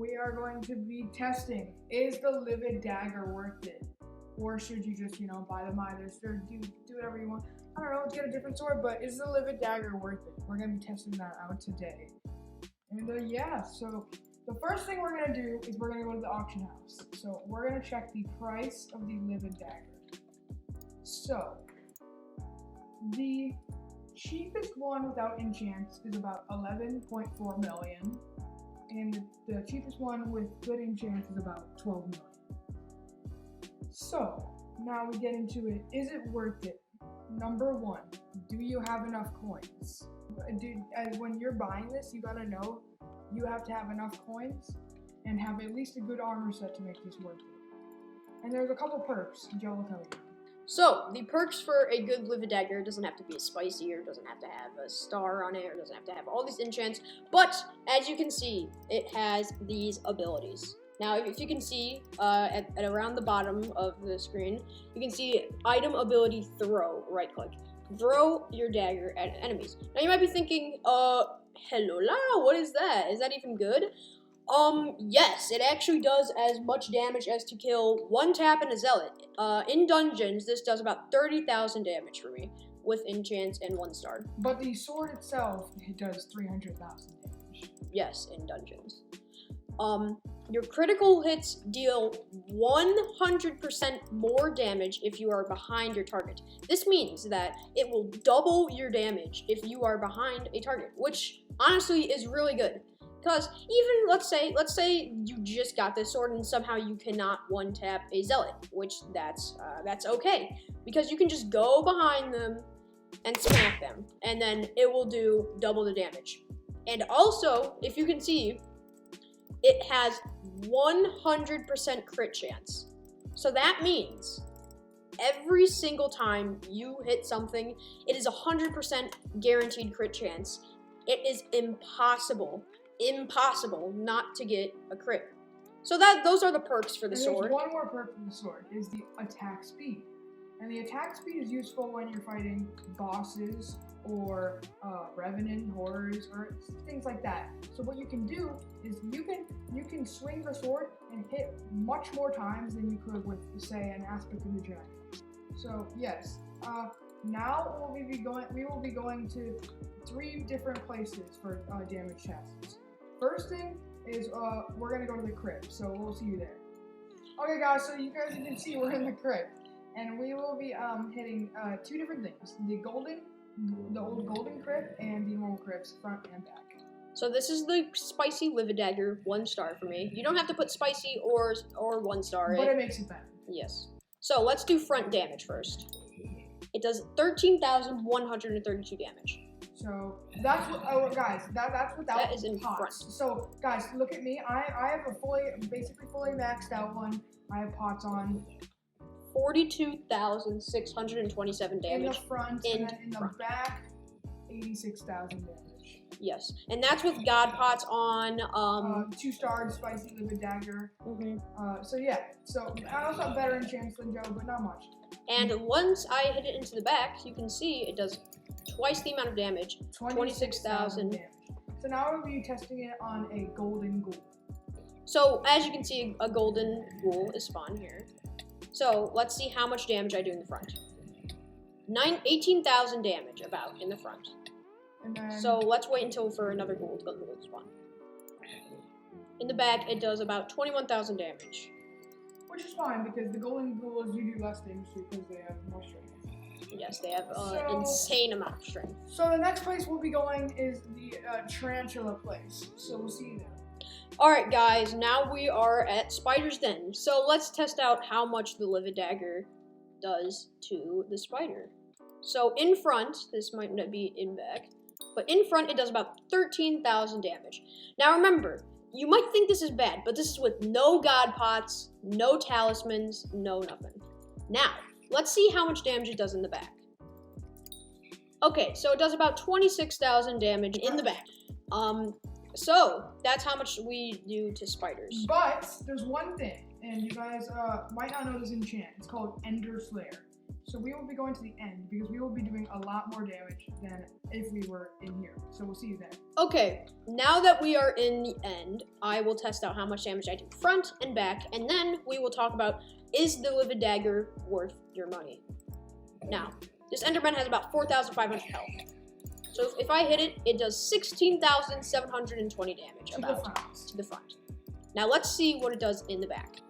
we are going to be testing, is the Livid Dagger worth it? Or should you just, buy the Midas or do whatever you want? I don't know, get a different sword, but is the Livid Dagger worth it? We're going to be testing that out today. And yeah, so the first thing we're going to do is we're going to go to the auction house. So we're going to check the price of the Livid Dagger. So, the cheapest one without enchants is about 11.4 million. And the cheapest one with good enchants is about 12 million. So, now we get into it. Is it worth it? Number one, do you have enough coins? When you're buying this, you gotta know you have to have enough coins and have at least a good armor set to make this worth it. And there's a couple perks, Joe will tell you. So, the perks for a good Livid Dagger doesn't have to be spicy, or doesn't have to have a star on it, or doesn't have to have all these enchants, but, as you can see, it has these abilities. Now, if you can see, at around the bottom of the screen, you can see item ability throw, right click. Throw your dagger at enemies. Now, you might be thinking, hello la, what is that? Is that even good? Yes, it actually does as much damage as to kill one tap and a zealot. In dungeons, this does about 30,000 damage for me, with enchants and 1 star. But the sword itself, it does 300,000 damage. Yes, in dungeons. Your critical hits deal 100% more damage if you are behind your target. This means that it will double your damage if you are behind a target, which honestly is really good. Because even, let's say you just got this sword and somehow you cannot one-tap a zealot, which that's okay. Because you can just go behind them and smack them, and then it will do double the damage. And also, if you can see, it has 100% crit chance. So that means every single time you hit something, it is 100% guaranteed crit chance. It is impossible not to get a crit. So those are the perks for the sword. There's one more perk for the sword, is the attack speed. And the attack speed is useful when you're fighting bosses or revenant horrors or things like that. So what you can do is you can swing the sword and hit much more times than you could with, say, an aspect of the giant. So yes, now we will be going to 3 different places for damage tests. First thing is we're gonna go to the crypt, so we'll see you there. Okay, guys, so you can see we're in the crypt, and we will be hitting 2 different things: the old golden crypt and the normal crypts, front and back. So this is the spicy Livid Dagger, 1 star for me. You don't have to put spicy or 1 star. But it makes it better. Yes. So let's do front damage first. It does 13,132 damage. So that's what, guys, that's without that is in pots. Front. So guys, look at me. I have a basically fully maxed out one. I have pots on. 42,627 damage. In the front, and then in the back, 86,000 damage. Yes, and that's with God pots on. 2-star spicy Livid Dagger. Mm-hmm. So yeah, so I also have better enchants than Joe, but not much. And once I hit it into the back, you can see it does twice the amount of damage, 26,000 damage. So now we'll be testing it on a golden ghoul. So as you can see, a golden ghoul is spawned here. So let's see how much damage I do in the front. 18,000 damage about in the front. And then, so let's wait until for another ghoul to spawn. In the back, it does about 21,000 damage. Which is fine, because the golden ghouls do less damage because they have more strength. Yes, they have an insane amount of strength. So the next place we'll be going is the tarantula place. So we'll see you there. Alright guys, now we are at Spider's Den. So let's test out how much the Livid Dagger does to the spider. So in front, this might not be in back, but in front it does about 13,000 damage. Now remember, you might think this is bad, but this is with no God pots, no talismans, no nothing. Now, let's see how much damage it does in the back. Okay, so it does about 26,000 damage in the back. So that's how much we do to spiders. But there's one thing, and you guys might not know this enchant. It's called Ender Slayer. So we will be going to the end because we will be doing a lot more damage than if we were in here. So we'll see you there. Okay, now that we are in the end, I will test out how much damage I do front and back, and then we will talk about, is the Livid Dagger worth your money? Now, this Enderman has about 4,500 health. So if I hit it, it does 16,720 damage To the front. Now let's see what it does in the back.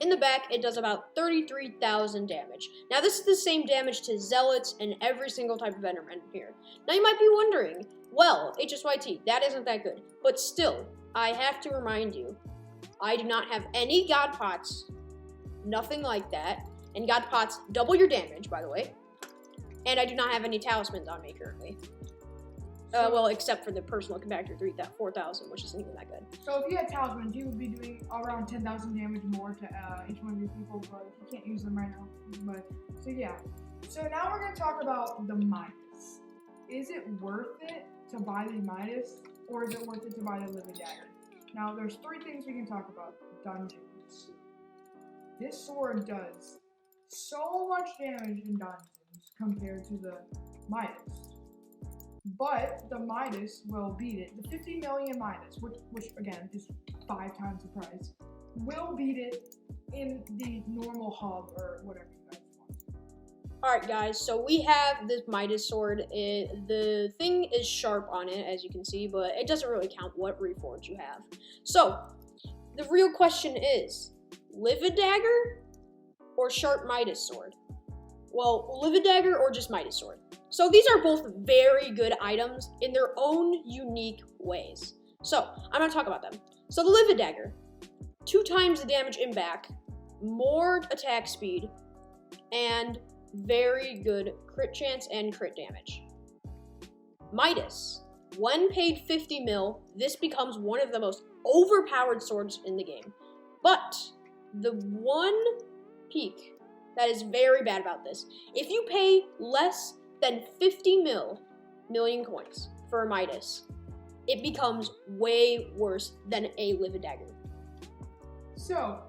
In the back, it does about 33,000 damage. Now this is the same damage to Zealots and every single type of Enderman here. Now you might be wondering, well, HSYT, that isn't that good. But still, I have to remind you, I do not have any God Pots, nothing like that. And God Pots double your damage, by the way. And I do not have any talismans on me currently. Well, except for the personal compactor 4,000, which isn't even that good. So if you had talismans, you would be doing around 10,000 damage more to each one of these people, but you can't use them right now. But so yeah. So now we're gonna talk about the Midas. Is it worth it to buy the Midas, or is it worth it to buy the Livid Dagger? Now there's three things we can talk about. Dungeons. This sword does so much damage in dungeons compared to the Midas. But the Midas will beat it. The 50 million Midas, which again is 5 times the price, will beat it in the normal hub or whatever you guys want. Alright guys, so we have this Midas Sword. The thing is sharp on it, as you can see, but it doesn't really count what reforge you have. So, the real question is, Livid Dagger or sharp Midas Sword? Well, Livid Dagger or just Midas Sword? So these are both very good items in their own unique ways. So I'm going to talk about them. So the Livid Dagger, 2 times the damage in back, more attack speed, and very good crit chance and crit damage. Midas, when paid 50 mil, this becomes one of the most overpowered swords in the game. But the one peak that is very bad about this, if you pay less than 50 million coins for a Midas, it becomes way worse than a Livid Dagger. So,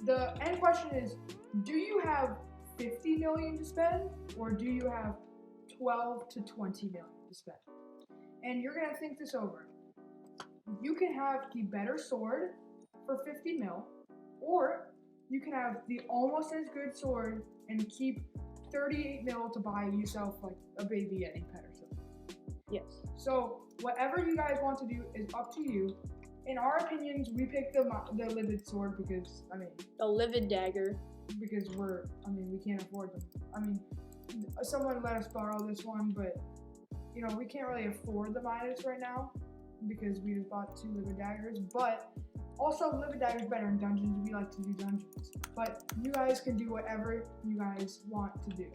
the end question is, do you have 50 million to spend, or do you have 12 to 20 million to spend? And you're gonna think this over. You can have the better sword for 50 mil, or you can have the almost as good sword and keep 38 mil to buy yourself like a baby Yeti pet or something. Yes. So whatever you guys want to do is up to you. In our opinions, we picked the Livid Sword because, the Livid Dagger. Because we can't afford them. Someone let us borrow this one, but, we can't really afford the Midas right now because we just bought 2 Livid Daggers, but also Livid Dagger is better in dungeons. We like to do dungeons, but you guys can do whatever you guys want to do.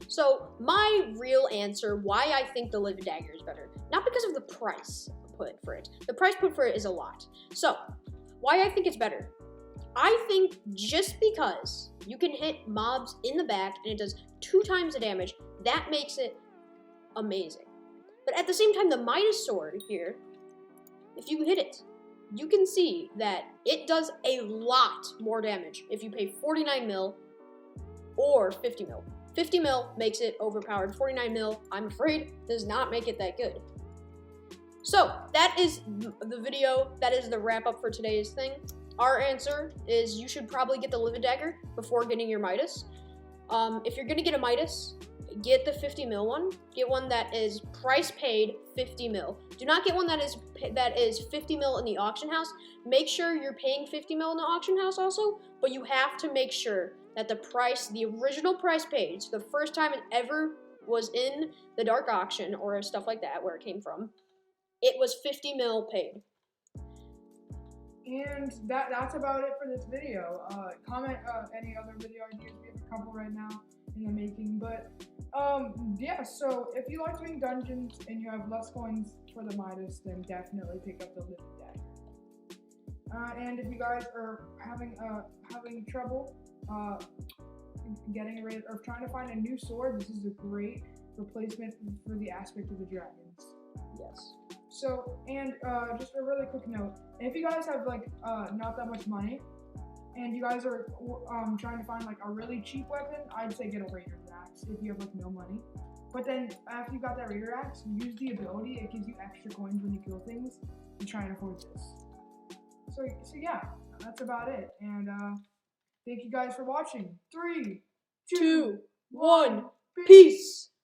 So my real answer why I think the Livid Dagger is better, not because of the price put for it. The price put for it is a lot. So why I think it's better. I think just because you can hit mobs in the back and it does 2 times the damage, that makes it amazing. But at the same time, the Midas Sword here, if you hit it, you can see that it does a lot more damage if you pay 49 mil or 50 mil. 50 mil makes it overpowered. 49 mil, I'm afraid, does not make it that good. So that is the video. That is the wrap up for today's thing. Our answer is you should probably get the Livid Dagger before getting your Midas. If you're gonna get a Midas, get the 50 mil one. Get one that is price paid 50 mil. Do not get one that is 50 mil in the auction house. Make sure you're paying 50 mil in the auction house also, but you have to make sure that the original price paid, so the first time it ever was in the dark auction or stuff like that, where it came from, it was 50 mil paid. And that's about it for this video. Comment any other video ideas. We have a couple right now in the making, but yeah, so if you like doing dungeons and you have less coins for the Midas, then definitely pick up the Livid Dagger. And if you guys are having trouble getting rid or trying to find a new sword, this is a great replacement for the aspect of the dragons. Yes. So, and just a really quick note, if you guys have not that much money, and you guys are trying to find like a really cheap weapon, I'd say get a Raider's Axe if you have like no money. But then after you got that Raider Axe, use the ability. It gives you extra coins when you kill things to try and afford this. So yeah, that's about it. And thank you guys for watching. 3, 2, 2, 1, peace. peace.